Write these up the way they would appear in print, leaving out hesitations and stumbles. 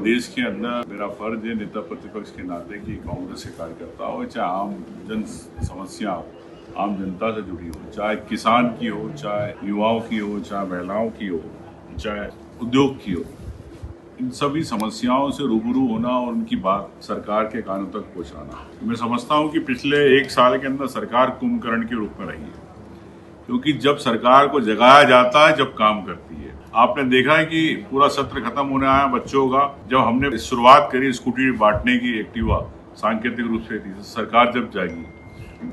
प्रदेश के अंदर मेरा फर्ज है नेता प्रतिपक्ष के नाते कि कांग्रेस के कार्यकर्ता हो, चाहे आम जन समस्या आम जनता से जुड़ी हो, चाहे किसान की हो, चाहे युवाओं की हो, चाहे महिलाओं की हो, चाहे उद्योग की हो, इन सभी समस्याओं से रूबरू होना और उनकी बात सरकार के कानों तक पहुंचाना। मैं समझता हूं कि पिछले 1 साल के अंदर सरकार कुंभकर्ण के रूप में रही है, क्योंकि जब सरकार को जगाया जाता है, जब काम करती है। आपने देखा है कि पूरा सत्र खत्म होने आया बच्चों का, जब हमने शुरुआत करी स्कूटी बांटने की, एक्टिवा सांकेतिक रूप से थी, सरकार जब जागी,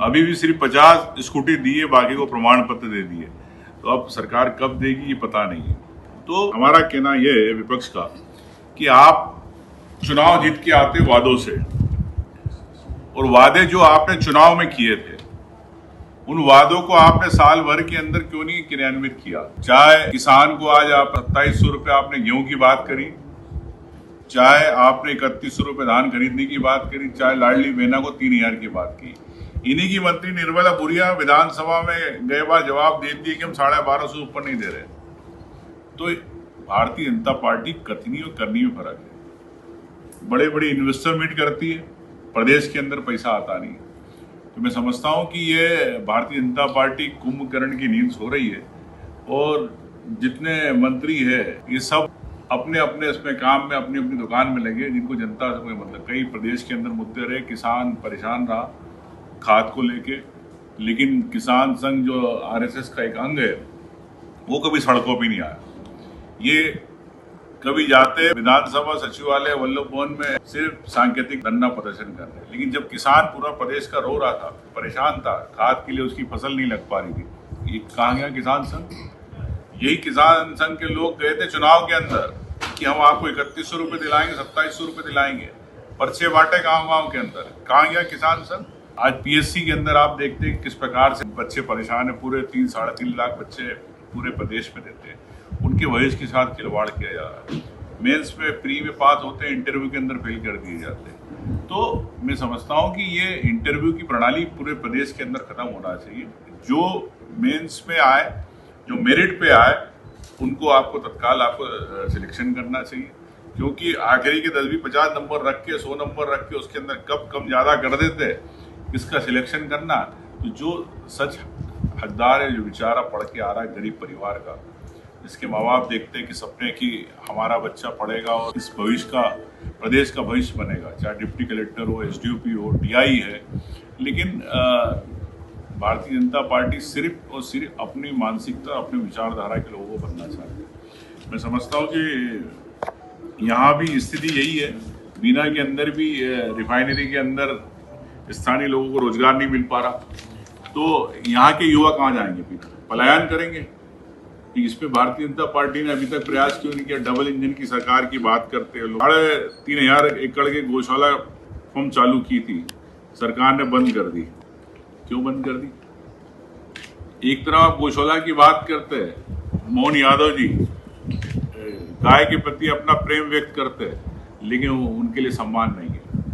अभी भी सिर्फ 50 स्कूटी दी है, बाकी को प्रमाण पत्र दे दिए। तो अब सरकार कब देगी ये पता नहीं है। तो हमारा कहना यह है विपक्ष का कि आप चुनाव जीत के आते वादों से, और वादे जो आपने चुनाव में किए थे उन वादों को आपने साल भर के अंदर क्यों नहीं क्रियान्वित किया। चाहे किसान को आज आप 2700 रुपये आपने गेहूं की बात करी, चाहे आपने 3100 रुपये धान खरीदने की बात करी, चाहे लाडली बहना को 3000 की बात की। इन्हीं की मंत्री निर्मला बुरिया विधानसभा में गए बार जवाब दे दिए कि हम 1250 से ऊपर नहीं दे रहे। तो भारतीय जनता पार्टी कथनी और करनी में फर्क है। बड़े बड़े इन्वेस्टर मीट करती है, प्रदेश के अंदर पैसा आता नहीं। तो मैं समझता हूं कि ये भारतीय जनता पार्टी कुंभकर्ण की नींद सो रही है, और जितने मंत्री है ये सब अपने अपने इसमें काम में अपनी अपनी दुकान में लगे, जिनको जनता से कोई मतलब। कई प्रदेश के अंदर मुद्दे रहे, किसान परेशान रहा खाद को लेके, लेकिन किसान संघ जो आरएसएस का एक अंग है वो कभी सड़कों पर नहीं आया। ये कभी जाते विधानसभा सचिवालय वल्लभ भवन में सिर्फ सांकेतिक धरना प्रदर्शन कर रहे, लेकिन जब किसान पूरा प्रदेश का रो रहा था, परेशान था, खाद के लिए उसकी फसल नहीं लग पा रही थी, ये कहाँ गया किसान संघ? यही किसान संघ के लोग गए थे चुनाव के अंदर कि हम आपको 3100 रुपये दिलाएंगे, 2700 रुपये दिलाएंगे, पर्चे बांटे गाँव के अंदर। कहाँ गया किसान संघ? आज पीएससी के अंदर आप देखते हैं किस प्रकार से बच्चे परेशान है। पूरे 3-3.5 लाख बच्चे पूरे प्रदेश में देते हैं, उनके भविष्य के साथ खिलवाड़ किया जा रहा है। मेंस में प्री में पास होते हैं, इंटरव्यू के अंदर फेल कर दिए जाते हैं। तो मैं समझता हूं कि ये इंटरव्यू की प्रणाली पूरे प्रदेश के अंदर खत्म होना चाहिए। जो मेंस में आए, जो मेरिट पे आए, उनको आपको तत्काल आपको सिलेक्शन करना चाहिए, क्योंकि आखिरी के 10-50 नंबर रख के, 100 नंबर रख के उसके अंदर कब कम ज्यादा कर देते हैं, इसका सिलेक्शन करना। तो जो सच हकदार है, जो बेचारा पढ़ के आ रहा है गरीब परिवार का, इसके माँ बाप देखते हैं कि सपने की हमारा बच्चा पढ़ेगा और इस भविष्य का, प्रदेश का भविष्य बनेगा, चाहे डिप्टी कलेक्टर हो, एसडीओपी हो, डीआई है। लेकिन भारतीय जनता पार्टी सिर्फ और सिर्फ अपनी मानसिकता, अपनी विचारधारा के लोगों को बनना चाहती है। मैं समझता हूँ कि यहाँ भी स्थिति यही है। बीना के अंदर भी रिफाइनरी के अंदर स्थानीय लोगों को रोजगार नहीं मिल पा रहा, तो यहाँ के युवा कहाँ जाएंगे? पलायन करेंगे। इस पे भारतीय जनता पार्टी ने अभी तक प्रयास क्यों नहीं किया? डबल इंजन की सरकार की बात करते हैं लोग। 3,500 एकड़ के गौशाला फॉर्म चालू की थी, सरकार ने बंद कर दी। क्यों बंद कर दी? एक तरफ आप गौशाला की बात करते हैं, मोहन यादव जी गाय के प्रति अपना प्रेम व्यक्त करते हैं, लेकिन उनके लिए सम्मान नहीं।